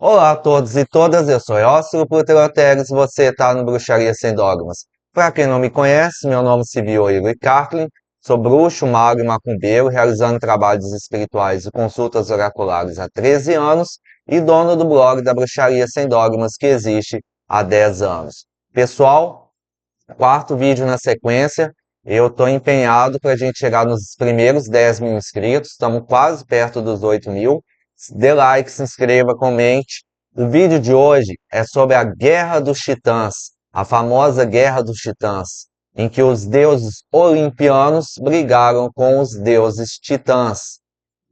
Olá a todos e todas, eu sou Eócio Proteroteres e você está no Bruxaria Sem Dogmas. Para quem não me conhece, meu nome civil é Igor Cartlin, sou bruxo, mago e macumbeiro, realizando trabalhos espirituais e consultas oraculares há 13 anos e dono do blog da Bruxaria Sem Dogmas, que existe há 10 anos. Pessoal, quarto vídeo na sequência, eu estou empenhado para a gente chegar nos primeiros 10 mil inscritos, estamos quase perto dos 8 mil. Dê like, se inscreva, comente. O vídeo de hoje é sobre a Guerra dos Titãs, a famosa Guerra dos Titãs, em que os deuses olimpianos brigaram com os deuses titãs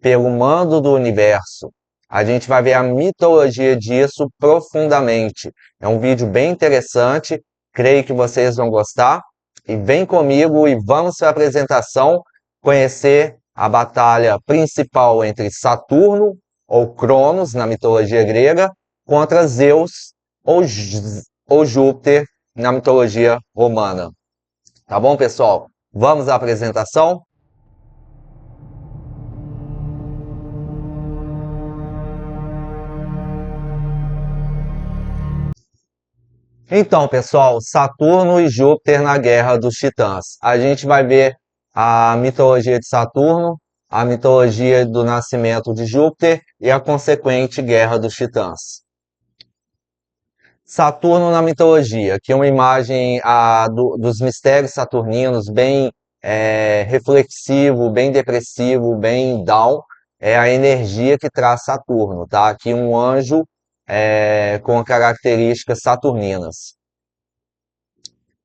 pelo mando do universo. A gente vai ver a mitologia disso profundamente. É um vídeo bem interessante, creio que vocês vão gostar. E vem comigo e vamos para a apresentação conhecer a batalha principal entre Saturno, ou Cronos, na mitologia grega, contra Zeus, ou Júpiter, na mitologia romana. Tá bom, pessoal? Vamos à apresentação? Então, pessoal, Saturno e Júpiter na Guerra dos Titãs. A gente vai ver a mitologia de Saturno, a mitologia do nascimento de Júpiter e a consequente Guerra dos Titãs. Saturno na mitologia, que é uma imagem dos mistérios saturninos, bem reflexivo, bem depressivo, bem down, é a energia que traz Saturno, tá? Aqui um anjo com características saturninas.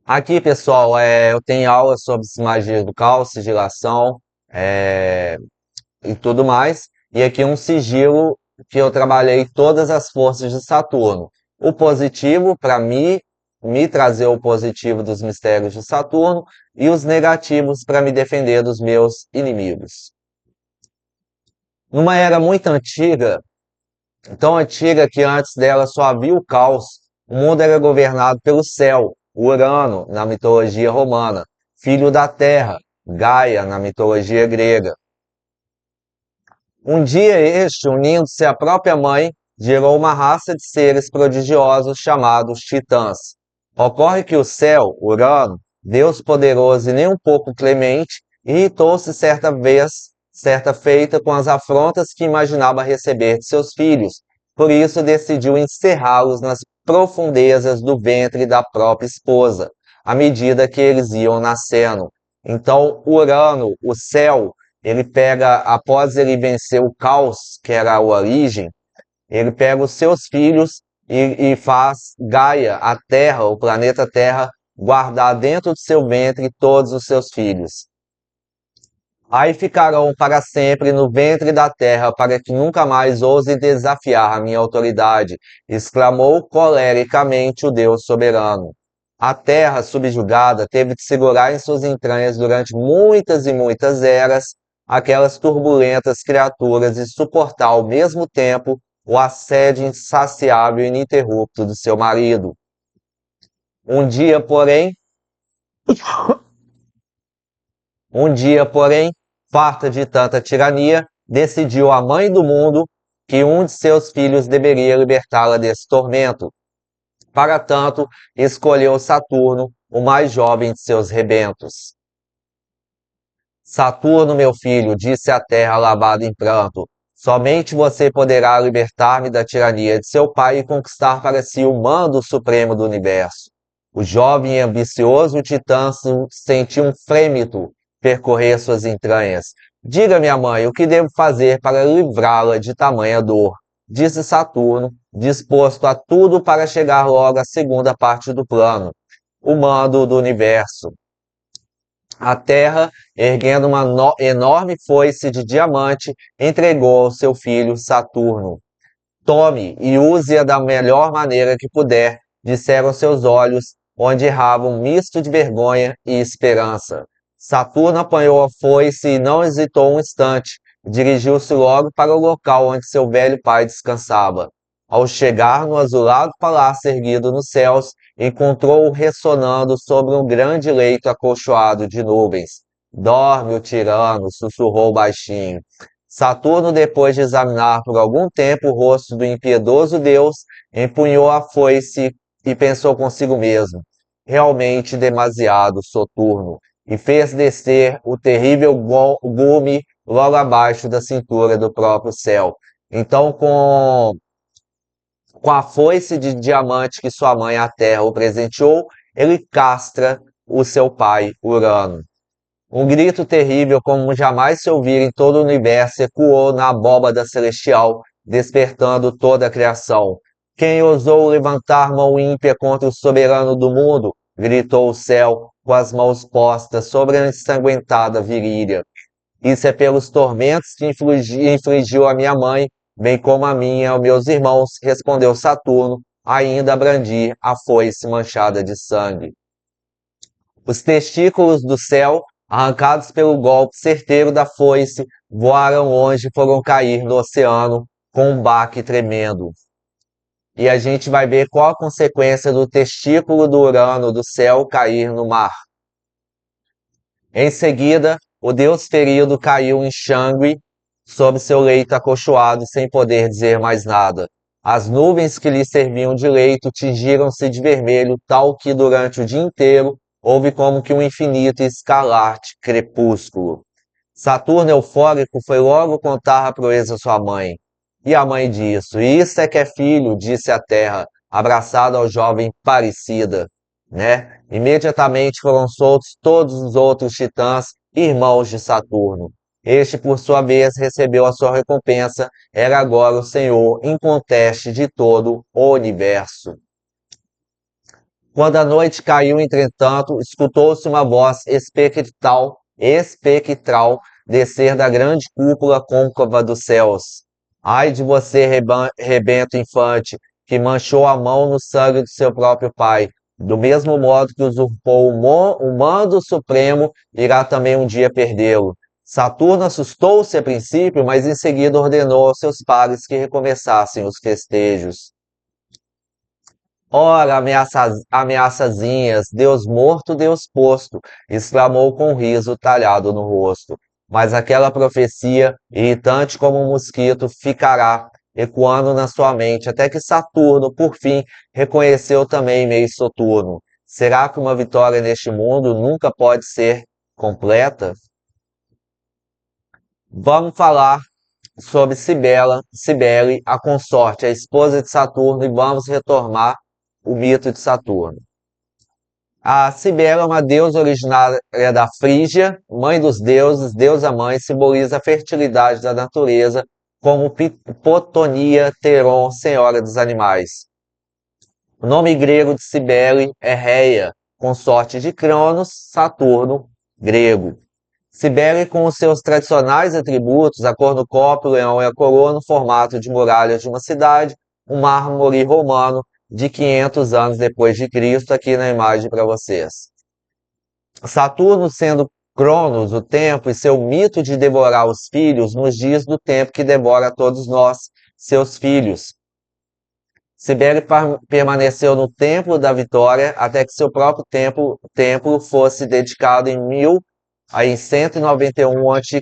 Aqui, pessoal, eu tenho aulas sobre magia do caos, sigilação é, e tudo mais. E aqui um sigilo que eu trabalhei todas as forças de Saturno. O positivo, para me trazer o positivo dos mistérios de Saturno, e os negativos para me defender dos meus inimigos. Numa era muito antiga, tão antiga que antes dela só havia o caos, o mundo era governado pelo céu, Urano, na mitologia romana, filho da terra, Gaia, na mitologia grega. Um dia este, unindo-se à própria mãe, gerou uma raça de seres prodigiosos chamados titãs. Ocorre que o céu, Urano, Deus poderoso e nem um pouco clemente, irritou-se certa feita com as afrontas que imaginava receber de seus filhos. Por isso decidiu encerrá-los nas profundezas do ventre da própria esposa, à medida que eles iam nascendo. Então, Urano, o céu, ele pega, após ele vencer o caos, que era a origem, ele pega os seus filhos e faz Gaia, a Terra, o planeta Terra, guardar dentro de seu ventre todos os seus filhos. Aí ficarão para sempre no ventre da terra, para que nunca mais ouse desafiar a minha autoridade, exclamou colericamente o Deus soberano. A terra subjugada teve de segurar em suas entranhas durante muitas e muitas eras aquelas turbulentas criaturas e suportar ao mesmo tempo o assédio insaciável e ininterrupto do seu marido. Um dia, porém, Um dia, porém, farta de tanta tirania, decidiu a mãe do mundo que um de seus filhos deveria libertá-la desse tormento. Para tanto, escolheu Saturno, o mais jovem de seus rebentos. Saturno, meu filho, disse a terra lavada em pranto, somente você poderá libertar-me da tirania de seu pai e conquistar para si o mando supremo do universo. O jovem e ambicioso titã sentiu um frêmito percorrer suas entranhas. Diga, minha mãe, o que devo fazer para livrá-la de tamanha dor? Disse Saturno, disposto a tudo para chegar logo à segunda parte do plano, o mando do universo. A terra, erguendo uma enorme foice de diamante, entregou ao seu filho Saturno. Tome e use-a da melhor maneira que puder, disseram seus olhos, onde errava um misto de vergonha e esperança. Saturno apanhou a foice e não hesitou um instante. Dirigiu-se logo para o local onde seu velho pai descansava. Ao chegar no azulado palácio erguido nos céus, encontrou-o ressonando sobre um grande leito acolchoado de nuvens. Dorme o tirano, sussurrou baixinho. Saturno, depois de examinar por algum tempo o rosto do impiedoso Deus, empunhou a foice e pensou consigo mesmo: realmente demasiado soturno, e fez descer o terrível gume logo abaixo da cintura do próprio céu. Então, com a foice de diamante que sua mãe, a Terra, o presenteou, ele castra o seu pai, Urano. Um grito terrível, como jamais se ouvira em todo o universo, ecoou na abóbada celestial, despertando toda a criação. Quem ousou levantar mão ímpia contra o soberano do mundo? Gritou o céu, com as mãos postas sobre a ensanguentada virilha. Isso é pelos tormentos que infligiu a minha mãe, bem como a minha e aos meus irmãos, respondeu Saturno, ainda a brandir a foice manchada de sangue. Os testículos do céu, arrancados pelo golpe certeiro da foice, voaram longe e foram cair no oceano com um baque tremendo. E a gente vai ver qual a consequência do testículo do Urano do céu cair no mar. Em seguida, o deus ferido caiu em Xangri sob seu leito acolchoado sem poder dizer mais nada. As nuvens que lhe serviam de leito tingiram-se de vermelho, tal que durante o dia inteiro houve como que um infinito e escarlate crepúsculo. Saturno eufórico foi logo contar a proeza à sua mãe. E a mãe disse: Isso é que é filho, disse a terra, abraçada ao jovem Paricida, né? Imediatamente foram soltos todos os outros titãs, irmãos de Saturno. Este, por sua vez, recebeu a sua recompensa, era agora o senhor inconteste de todo o universo. Quando a noite caiu, entretanto, escutou-se uma voz espectral descer da grande cúpula côncava dos céus. Ai de você, rebento infante, que manchou a mão no sangue do seu próprio pai. Do mesmo modo que usurpou o mando supremo, irá também um dia perdê-lo. Saturno assustou-se a princípio, mas em seguida ordenou aos seus pares que recomeçassem os festejos. Ora, ameaçazinhas, Deus morto, Deus posto, exclamou com um riso talhado no rosto. Mas aquela profecia, irritante como um mosquito, ficará ecoando na sua mente, até que Saturno, por fim, reconheceu também meio Soturno. Será que uma vitória neste mundo nunca pode ser completa? Vamos falar sobre Cibele, a consorte, a esposa de Saturno, e vamos retomar o mito de Saturno. A Cibele é uma deusa originária da Frígia, mãe dos deuses, deusa mãe, simboliza a fertilidade da natureza, como Potonia Teron, senhora dos animais. O nome grego de Cibele é Reia, consorte de Cronos, Saturno, grego. Cibele, com os seus tradicionais atributos, a cornucópio, o leão e a coroa, no formato de muralhas de uma cidade, um mármore romano de 500 anos depois de Cristo, aqui na imagem para vocês. Saturno, sendo Cronos, o tempo, e seu mito de devorar os filhos, nos diz do tempo que devora todos nós, seus filhos. Cibele permaneceu no Templo da Vitória até que seu próprio templo fosse dedicado em 191 a.C.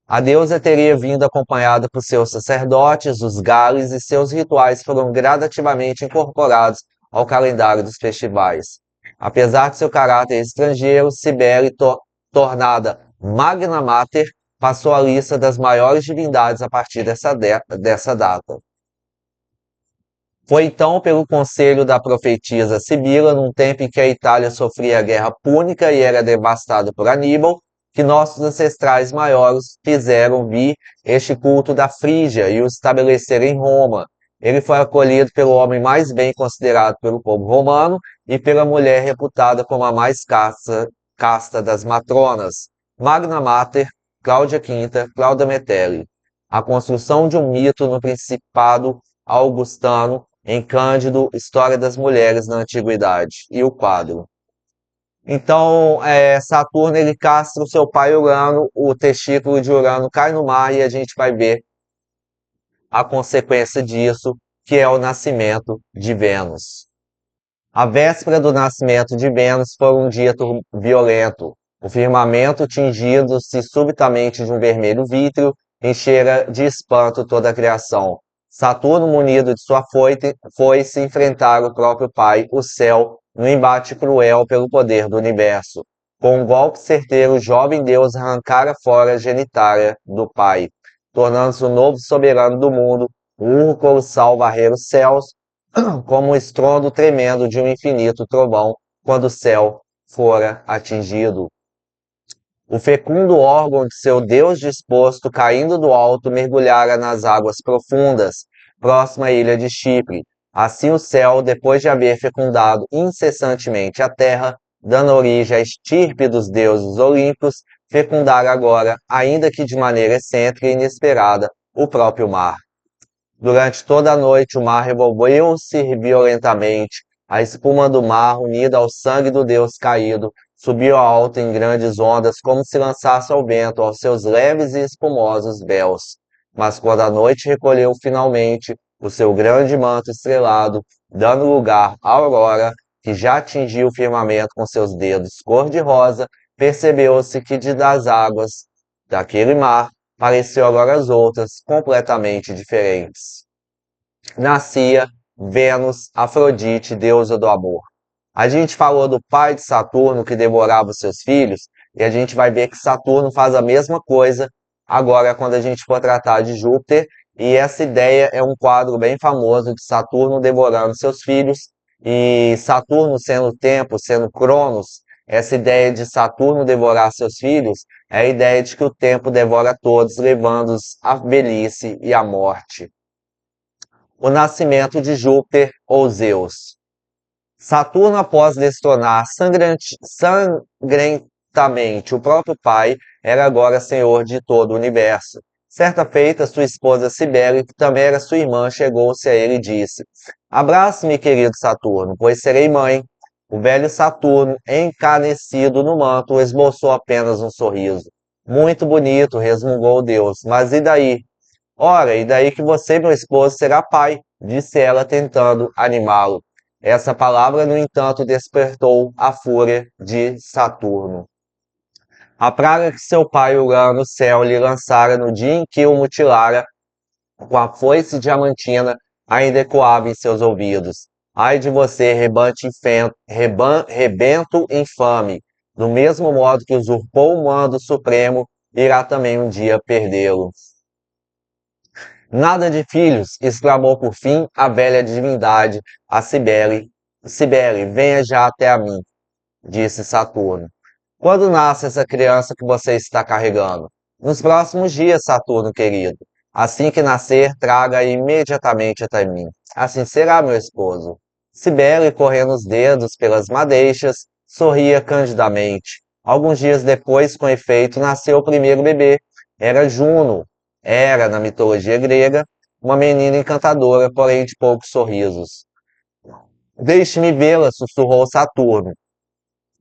A deusa teria vindo acompanhada por seus sacerdotes, os Gales, e seus rituais foram gradativamente incorporados ao calendário dos festivais. Apesar de seu caráter estrangeiro, Cibele, tornada Magna Mater, passou à lista das maiores divindades a partir dessa data. Foi então pelo conselho da profetisa Sibila, num tempo em que a Itália sofria a guerra púnica e era devastada por Aníbal, que nossos ancestrais maiores fizeram vir este culto da Frígia e o estabeleceram em Roma. Ele foi acolhido pelo homem mais bem considerado pelo povo romano e pela mulher reputada como a mais casta das matronas, Magna Mater, Cláudia V, Cláudia Metelli. A construção de um mito no Principado Augustano em Cândido, História das Mulheres na Antiguidade, e o quadro. Então, Saturno, ele castra o seu pai Urano, o testículo de Urano cai no mar e a gente vai ver a consequência disso, que é o nascimento de Vênus. A véspera do nascimento de Vênus foi um dia violento. O firmamento tingindo-se subitamente de um vermelho vítreo enchera de espanto toda a criação. Saturno, munido de sua foice enfrentar o próprio pai, o céu, no embate cruel pelo poder do universo. Com um golpe certeiro, o jovem deus arrancara fora a genitália do pai, tornando-se o novo soberano do mundo. O urro colossal varrer os céus, como um estrondo tremendo de um infinito trovão, quando o céu fora atingido. O fecundo órgão de seu Deus disposto, caindo do alto, mergulhara nas águas profundas, próxima à ilha de Chipre. Assim o céu, depois de haver fecundado incessantemente a terra, dando origem à estirpe dos deuses olímpicos, fecundara agora, ainda que de maneira excêntrica e inesperada, o próprio mar. Durante toda a noite o mar revolveu-se violentamente. A espuma do mar, unida ao sangue do Deus caído, subiu alto em grandes ondas, como se lançasse ao vento aos seus leves e espumosos véus. Mas quando a noite recolheu finalmente o seu grande manto estrelado, dando lugar à aurora, que já atingiu o firmamento com seus dedos cor-de-rosa, percebeu-se que das águas daquele mar pareceu agora as outras, completamente diferentes. Nascia Vênus, Afrodite, deusa do amor. A gente falou do pai de Saturno que devorava os seus filhos, e a gente vai ver que Saturno faz a mesma coisa agora quando a gente for tratar de Júpiter, e essa ideia é um quadro bem famoso de Saturno devorando seus filhos, e Saturno sendo tempo, sendo Cronos, essa ideia de Saturno devorar seus filhos é a ideia de que o tempo devora todos, levando-os à velhice e à morte. O nascimento de Júpiter ou Zeus. Saturno, após destronar sangrentamente o próprio pai, era agora senhor de todo o universo. Certa feita, sua esposa Cibele, que também era sua irmã, chegou-se a ele e disse: Abrace-me, querido Saturno, pois serei mãe. O velho Saturno, encanecido no manto, esboçou apenas um sorriso. Muito bonito, resmungou Deus, mas e daí? Ora, e daí que você, meu esposo, será pai, disse ela, tentando animá-lo. Essa palavra, no entanto, despertou a fúria de Saturno. A praga que seu pai Urano, no céu, lhe lançara no dia em que o mutilara com a foice diamantina, ainda ecoava em seus ouvidos. Ai de você, rebento infame! Do mesmo modo que usurpou o mando supremo, irá também um dia perdê-lo. Nada de filhos, exclamou por fim a velha divindade a Cibele. Cibele, venha já até a mim, disse Saturno. Quando nasce essa criança que você está carregando? Nos próximos dias, Saturno querido. Assim que nascer, traga imediatamente até mim. Assim será, meu esposo. Cibele, correndo os dedos pelas madeixas, sorria candidamente. Alguns dias depois, com efeito, nasceu o primeiro bebê. Era Juno. Era, na mitologia grega, uma menina encantadora, porém de poucos sorrisos. Deixe-me vê-la, sussurrou Saturno,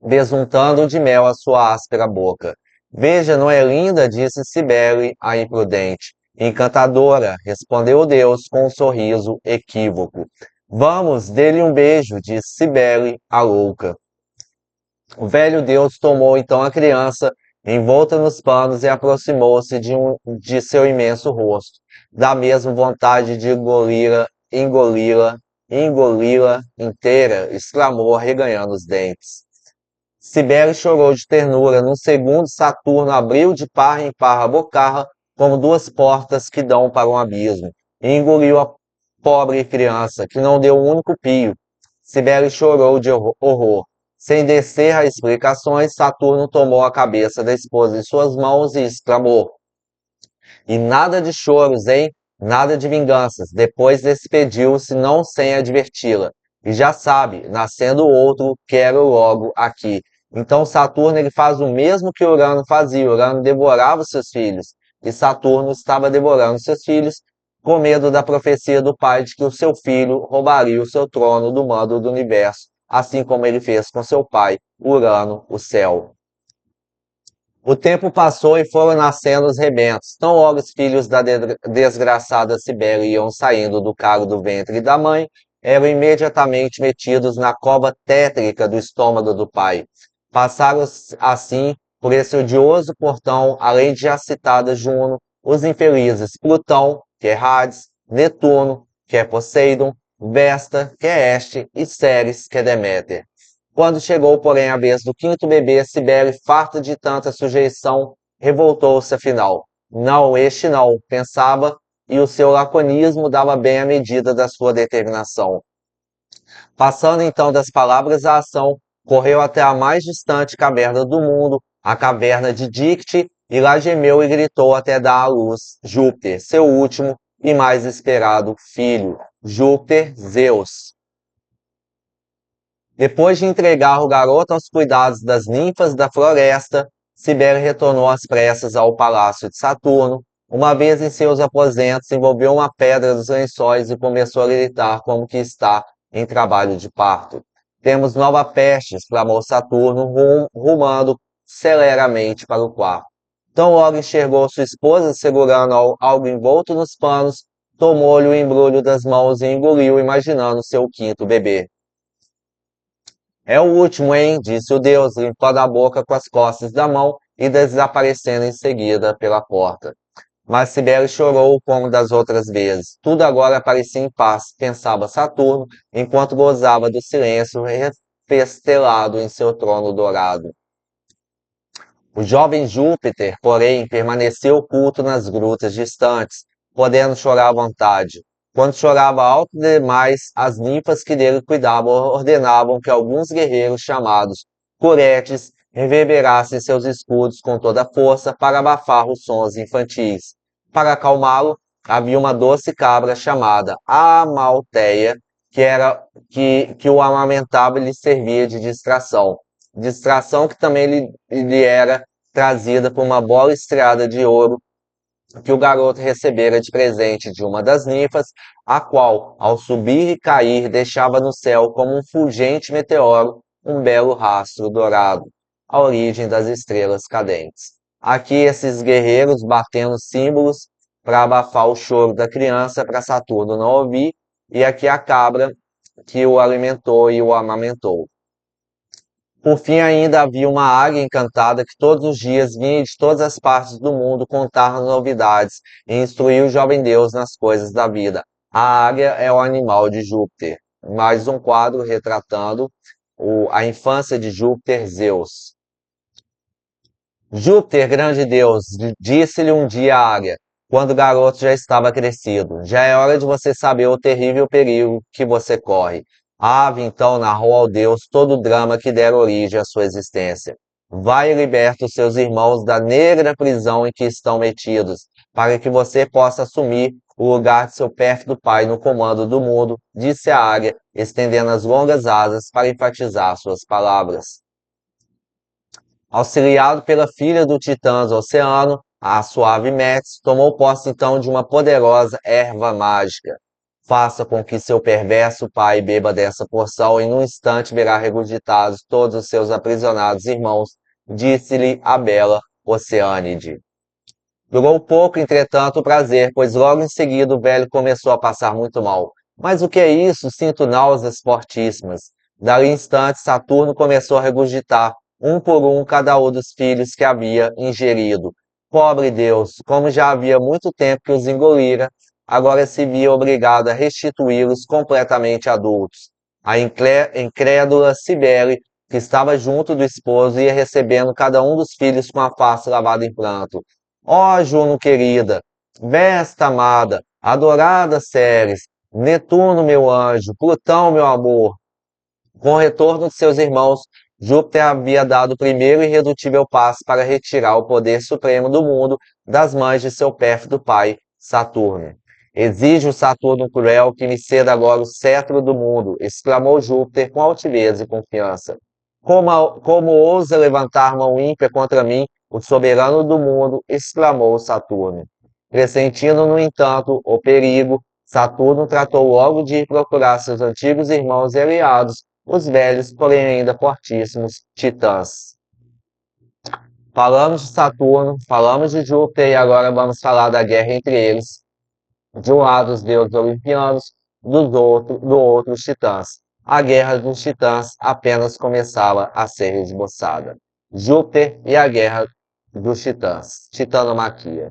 besuntando de mel a sua áspera boca. Veja, não é linda? Disse Cibele, a imprudente. Encantadora, respondeu o Deus com um sorriso equívoco. Vamos, dê-lhe um beijo, disse Cibele, a louca. O velho Deus tomou então a criança, envolta nos panos, e aproximou-se de seu imenso rosto. Da mesma vontade de engoli-la inteira, exclamou, arreganhando os dentes. Cibele chorou de ternura. Num segundo, Saturno abriu de parra em parra a bocarra, como duas portas que dão para um abismo, e engoliu a pobre criança, que não deu um único pio. Cibele chorou de horror. Sem descer a explicações, Saturno tomou a cabeça da esposa em suas mãos e exclamou: E nada de choros, hein? Nada de vinganças. Depois despediu-se, não sem adverti-la. E já sabe, nascendo outro, quero logo aqui. Então Saturno ele faz o mesmo que Urano fazia. Urano devorava os seus filhos. E Saturno estava devorando seus filhos com medo da profecia do pai de que o seu filho roubaria o seu trono do mando do universo, assim como ele fez com seu pai, Urano, o céu. O tempo passou e foram nascendo os rebentos. Tão logo os filhos da desgraçada Cibele iam saindo do caro do ventre da mãe, eram imediatamente metidos na cova tétrica do estômago do pai. Passaram assim por esse odioso portão, além de já citada Juno, os infelizes Plutão, que é Hades, Netuno, que é Poseidon, Vesta, que é Este, e Ceres, que é Deméter. Quando chegou, porém, a vez do quinto bebê, Cibele, farta de tanta sujeição, revoltou-se afinal. Não, este não, pensava, e o seu laconismo dava bem a medida da sua determinação. Passando então das palavras à ação, correu até a mais distante caverna do mundo, a caverna de Dicte, e lá gemeu e gritou até dar à luz Júpiter, seu último e mais esperado filho, Júpiter Zeus. Depois de entregar o garoto aos cuidados das ninfas da floresta, Cibele retornou às pressas ao palácio de Saturno. Uma vez em seus aposentos, envolveu uma pedra dos lençóis e começou a gritar como que está em trabalho de parto. Temos nova peste, exclamou Saturno, rumando celeramente para o quarto. Tão logo enxergou sua esposa segurando algo envolto nos panos, tomou-lhe o embrulho das mãos e engoliu, imaginando seu quinto bebê. É o último, hein? Disse o deus, limpando a boca com as costas da mão e desaparecendo em seguida pela porta. Mas Cibele chorou como das outras vezes. Tudo agora parecia em paz, pensava Saturno, enquanto gozava do silêncio refestelado em seu trono dourado. O jovem Júpiter, porém, permaneceu oculto nas grutas distantes, podendo chorar à vontade. Quando chorava alto demais, as ninfas que dele cuidavam ordenavam que alguns guerreiros chamados curetes reverberassem seus escudos com toda a força para abafar os sons infantis. Para acalmá-lo, havia uma doce cabra chamada Amalteia, que o amamentava e lhe servia de distração. Distração que também lhe era trazida por uma bola estriada de ouro que o garoto recebera de presente de uma das ninfas, a qual, ao subir e cair, deixava no céu como um fulgente meteoro um belo rastro dourado, a origem das estrelas cadentes. Aqui esses guerreiros batendo símbolos para abafar o choro da criança para Saturno não ouvir, e aqui a cabra que o alimentou e o amamentou. Por fim, ainda havia uma águia encantada que todos os dias vinha de todas as partes do mundo contar novidades e instruir o jovem Deus nas coisas da vida. A águia é o animal de Júpiter. Mais um quadro retratando a infância de Júpiter, Zeus. Júpiter, grande Deus, disse-lhe um dia a águia, quando o garoto já estava crescido. Já é hora de você saber o terrível perigo que você corre. A ave então narrou ao Deus todo o drama que dera origem à sua existência. Vai e liberta os seus irmãos da negra prisão em que estão metidos, para que você possa assumir o lugar de seu pérfido pai no comando do mundo, disse a águia, estendendo as longas asas para enfatizar suas palavras. Auxiliado pela filha do titã do oceano, a suave Metis tomou posse então de uma poderosa erva mágica. Faça com que seu perverso pai beba dessa porção e num instante verá regurgitados todos os seus aprisionados irmãos, disse-lhe a bela Oceânide. Durou pouco, entretanto, o prazer, pois logo em seguida o velho começou a passar muito mal. Mas o que é isso? Sinto náuseas fortíssimas. Dali instante, Saturno começou a regurgitar, um por um, cada um dos filhos que havia ingerido. Pobre Deus, como já havia muito tempo que os engolira, agora se via obrigado a restituí-los completamente adultos. A incrédula Cibele, que estava junto do esposo, ia recebendo cada um dos filhos com a face lavada em pranto. Ó Juno querida, Vesta amada, adorada Ceres, Netuno meu anjo, Plutão meu amor. Com o retorno de seus irmãos, Júpiter havia dado o primeiro e irredutível passo para retirar o poder supremo do mundo das mãos de seu pérfido pai, Saturno. Exige o Saturno cruel que me ceda agora o cetro do mundo, exclamou Júpiter com altivez e confiança. Como ousa levantar mão ímpia contra mim, o soberano do mundo, exclamou Saturno. Pressentindo, no entanto, o perigo, Saturno tratou logo de ir procurar seus antigos irmãos e aliados, os velhos, porém ainda fortíssimos, titãs. Falamos de Saturno, falamos de Júpiter e agora vamos falar da guerra entre eles. De um lado, os deuses olimpianos, do outro, os titãs. A guerra dos titãs apenas começava a ser esboçada. Júpiter e a guerra dos titãs. Titanomaquia.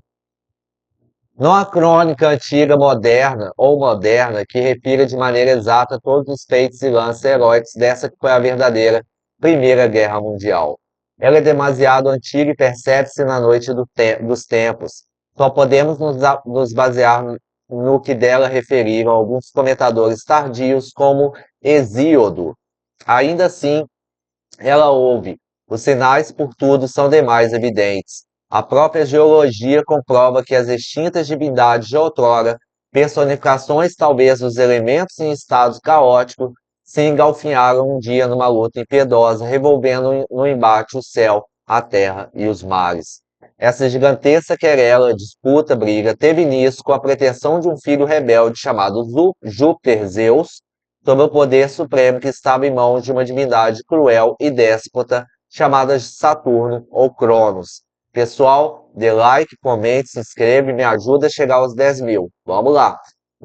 Não há crônica antiga moderna ou moderna que refira de maneira exata todos os feitos e lances heróicos dessa que foi a verdadeira Primeira Guerra Mundial. Ela é demasiado antiga e percebe-se na noite dos tempos. Só podemos nos basear no que dela referiram alguns comentadores tardios, como Hesíodo. Ainda assim, ela houve. Os sinais, por tudo, são demais evidentes. A própria geologia comprova que as extintas divindades de outrora, personificações talvez dos elementos em estado caótico, se engalfinharam um dia numa luta impiedosa, revolvendo no embate o céu, a terra e os mares. Essa gigantesca querela, disputa, briga, teve início com a pretensão de um filho rebelde chamado Júpiter Zeus, sobre o poder supremo que estava em mãos de uma divindade cruel e déspota chamada Saturno ou Cronos. Pessoal, dê like, comente, se inscreve, me ajuda a chegar aos 10 mil. Vamos lá!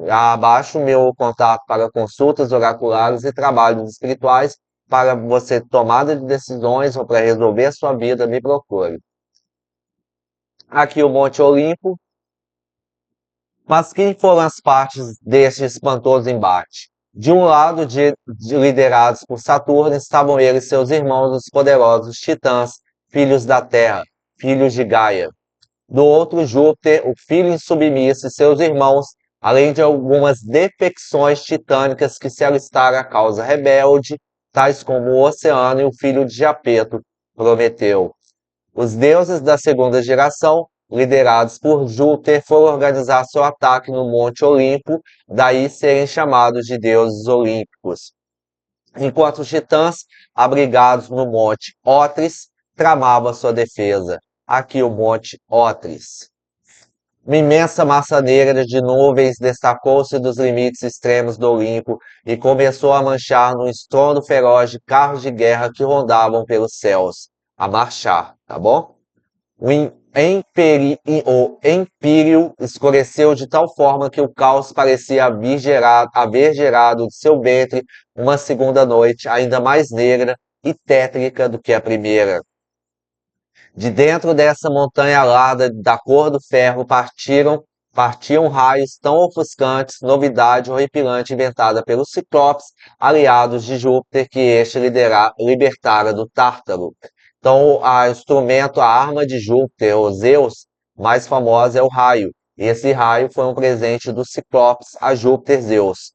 Abaixo o meu contato para consultas oraculares e trabalhos espirituais para você tomada de decisões ou para resolver a sua vida, me procure. Aqui o Monte Olimpo. Mas quem foram as partes deste espantoso embate? De um lado, liderados por Saturno, estavam eles seus irmãos, os poderosos titãs, filhos da Terra, filhos de Gaia. Do outro, Júpiter, o filho insubmisso, e seus irmãos, além de algumas defecções titânicas que se alistaram à causa rebelde, tais como o Oceano e o filho de Japeto, Prometeu. Os deuses da segunda geração, liderados por Júpiter, foram organizar seu ataque no Monte Olimpo, daí serem chamados de deuses olímpicos. Enquanto os titãs, abrigados no Monte Otris, tramavam sua defesa. Aqui o Monte Otris. Uma imensa massa negra de nuvens destacou-se dos limites extremos do Olimpo e começou a manchar num estrondo feroz de carros de guerra que rondavam pelos céus, a marchar, tá bom? O Empírio escureceu de tal forma que o caos parecia haver gerado de seu ventre uma segunda noite ainda mais negra e tétrica do que a primeira. De dentro dessa montanha alada da cor do ferro partiam raios tão ofuscantes, novidade horripilante inventada pelos Ciclopes, aliados de Júpiter, que este libertara do Tártaro. Então, a arma de Júpiter, o Zeus, mais famosa é o raio. Esse raio foi um presente dos Ciclopes a Júpiter Zeus.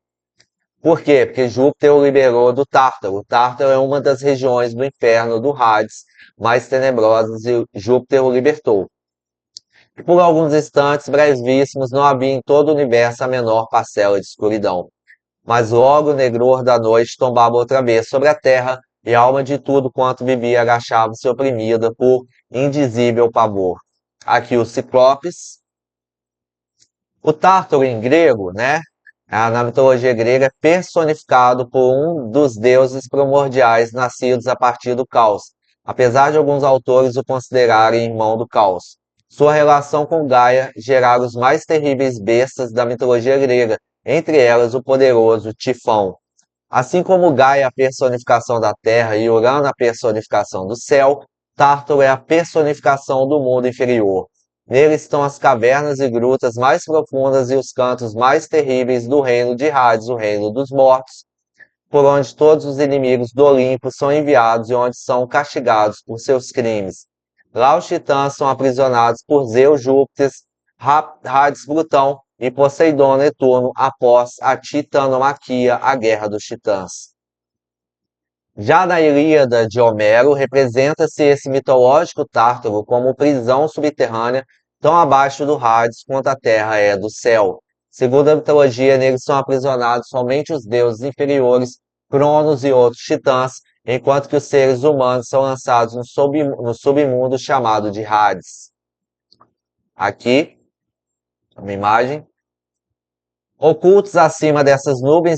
Por quê? Porque Júpiter o liberou do Tártaro. O Tártaro é uma das regiões do inferno do Hades mais tenebrosas e Júpiter o libertou. E por alguns instantes brevíssimos não havia em todo o universo a menor parcela de escuridão. Mas logo o negror da noite tombava outra vez sobre a terra e a alma de tudo quanto vivia agachava-se oprimida por indizível pavor. Aqui o Ciclopes. O Tártaro em grego, né? Na mitologia grega, é personificado por um dos deuses primordiais nascidos a partir do caos, apesar de alguns autores o considerarem irmão do caos. Sua relação com Gaia gerara os mais terríveis bestas da mitologia grega, entre elas o poderoso Tifão. Assim como Gaia é a personificação da terra e Urano a personificação do céu, Tártaro é a personificação do mundo inferior. Nele estão as cavernas e grutas mais profundas e os cantos mais terríveis do reino de Hades, o reino dos mortos, por onde todos os inimigos do Olimpo são enviados e onde são castigados por seus crimes. Lá os titãs são aprisionados por Zeus, Júpiter, Hades, Plutão e Poseidon, Netuno, após a titanomaquia, a guerra dos titãs. Já na Ilíada de Homero, representa-se esse mitológico Tártaro como prisão subterrânea tão abaixo do Hades quanto a terra é do céu. Segundo a mitologia, neles são aprisionados somente os deuses inferiores, Cronos e outros titãs, enquanto que os seres humanos são lançados no submundo chamado de Hades. Aqui, uma imagem. Ocultos acima dessa nuvem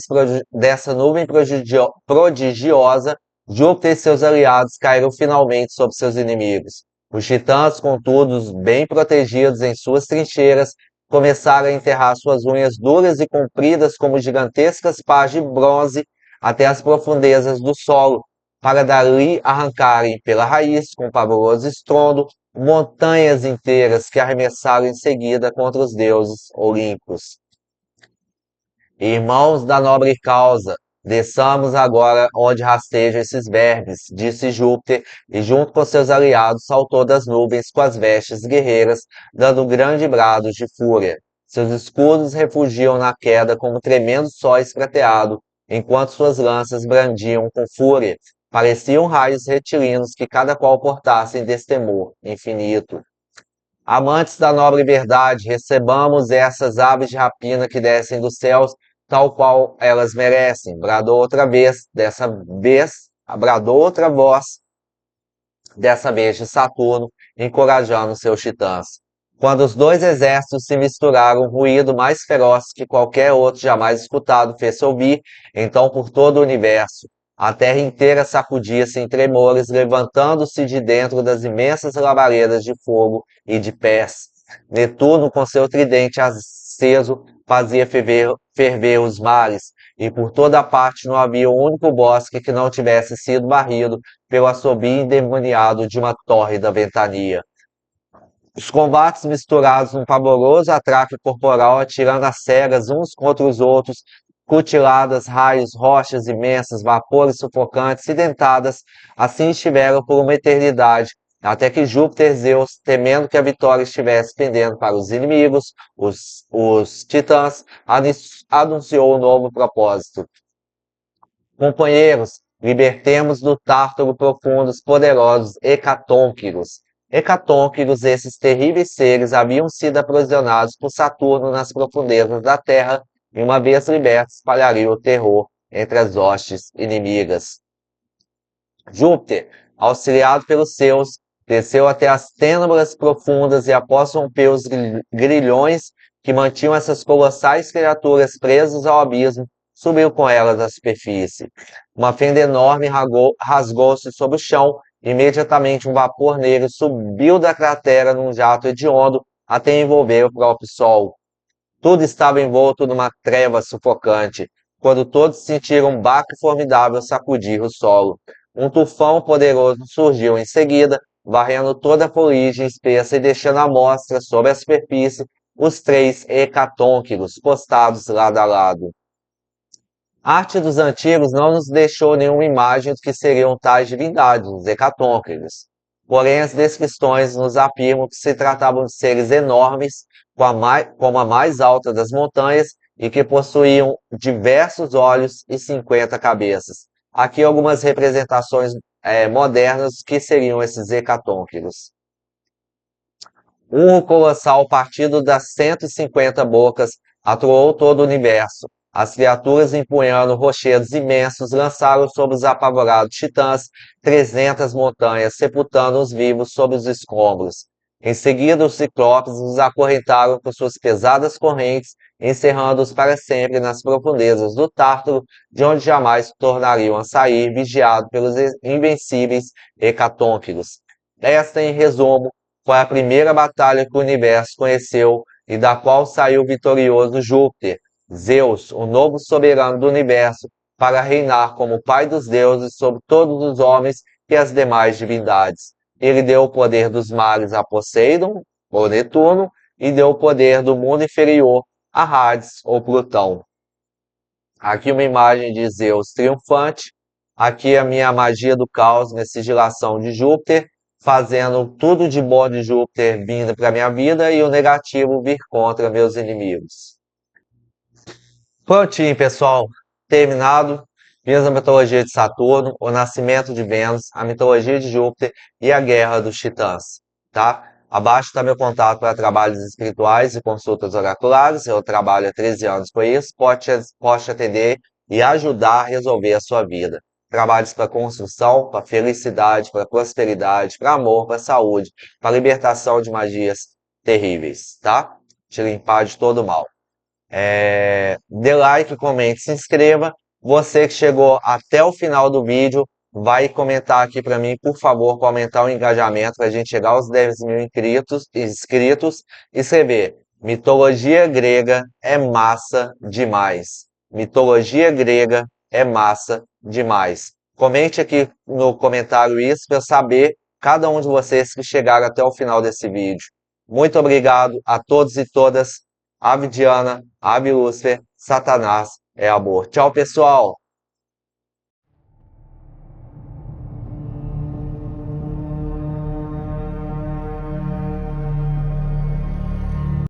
prodigiosa, Júpiter e seus aliados caíram finalmente sobre seus inimigos. Os titãs, contudo, bem protegidos em suas trincheiras, começaram a enterrar suas unhas duras e compridas como gigantescas pás de bronze até as profundezas do solo, para dali arrancarem pela raiz, com pavoroso estrondo, montanhas inteiras que arremessaram em seguida contra os deuses olímpicos. Irmãos da nobre causa, desçamos agora onde rastejam esses vermes, disse Júpiter, e junto com seus aliados saltou das nuvens com as vestes guerreiras, dando um grande brado de fúria. Seus escudos refugiam na queda como tremendo sóis prateado, enquanto suas lanças brandiam com fúria. Pareciam raios retilíneos que cada qual portassem destemor infinito. Amantes da nobre verdade, recebamos essas aves de rapina que descem dos céus, tal qual elas merecem. Bradou outra vez, bradou outra voz, dessa vez de Saturno, encorajando seus titãs. Quando os dois exércitos se misturaram, um ruído mais feroz que qualquer outro jamais escutado fez-se ouvir, então por todo o universo. A terra inteira sacudia-se em tremores, levantando-se de dentro das imensas labaredas de fogo e de pés. Netuno, com seu tridente aceso, fazia ferver os mares, e por toda parte não havia um único bosque que não tivesse sido varrido pelo assobio endemoniado de uma tórrida ventania. Os combates misturados num pavoroso atraque corporal, atirando as cegas uns contra os outros, cutiladas, raios, rochas imensas, vapores sufocantes e dentadas, assim estiveram por uma eternidade, até que Júpiter Zeus, temendo que a vitória estivesse pendendo para os inimigos, os titãs, anunciou um novo propósito. Companheiros, libertemos do Tártaro profundo os poderosos hecatônquiros. Hecatônquiros, esses terríveis seres, haviam sido aprisionados por Saturno nas profundezas da Terra e, uma vez libertos, espalhariam o terror entre as hostes inimigas. Júpiter, auxiliado pelos seus, desceu até as tênebras profundas e, após romper os grilhões que mantinham essas colossais criaturas presas ao abismo, subiu com elas à superfície. Uma fenda enorme rasgou-se sobre o chão. Imediatamente um vapor negro subiu da cratera num jato hediondo até envolver o próprio Sol. Tudo estava envolto numa treva sufocante, quando todos sentiram um baque formidável sacudir o solo. Um tufão poderoso surgiu em seguida, varrendo toda a fuligem espessa e deixando à mostra, sobre a superfície, os três hecatônquiros postados lado a lado. A arte dos antigos não nos deixou nenhuma imagem do que seriam tais divindades, os hecatônquicos. Porém, as descrições nos afirmam que se tratavam de seres enormes, como a mais alta das montanhas, e que possuíam diversos olhos e 50 cabeças. Aqui algumas representações modernas que seriam esses hecatônquicos. Um colossal partido das 150 bocas atuou todo o universo. As criaturas, empunhando rochedos imensos, lançaram sobre os apavorados titãs 300 montanhas, sepultando os vivos sob os escombros. Em seguida, os ciclopes os acorrentaram com suas pesadas correntes, encerrando-os para sempre nas profundezas do Tártaro, de onde jamais tornariam a sair, vigiado pelos invencíveis hecatônquicos. Esta, em resumo, foi a primeira batalha que o universo conheceu e da qual saiu vitorioso Júpiter, Zeus, o novo soberano do universo, para reinar como pai dos deuses sobre todos os homens e as demais divindades. Ele deu o poder dos mares a Poseidon, ou Netuno, e deu o poder do mundo inferior a Hades, ou Plutão. Aqui uma imagem de Zeus triunfante. Aqui a minha magia do caos, minha sigilação de Júpiter, fazendo tudo de bom de Júpiter vindo para minha vida e o negativo vir contra meus inimigos. Prontinho, pessoal. Terminado. Vimos a mitologia de Saturno, o nascimento de Vênus, a mitologia de Júpiter e a guerra dos titãs, tá? Abaixo está meu contato para trabalhos espirituais e consultas oraculares. Eu trabalho há 13 anos com isso. Pode te atender e ajudar a resolver a sua vida. Trabalhos para construção, para felicidade, para prosperidade, para amor, para saúde, para libertação de magias terríveis, tá? Te limpar de todo o mal. Dê like, comente, se inscreva. Você que chegou até o final do vídeo, vai comentar aqui para mim, por favor, para aumentar o engajamento, para a gente chegar aos 10 mil inscritos. Escrever: mitologia grega é massa demais. Mitologia grega é massa demais. Comente aqui no comentário isso para eu saber cada um de vocês que chegaram até o final desse vídeo. Muito obrigado a todos e todas. Ave Diana, Ave Lúcifer, Satanás é amor. Tchau, pessoal!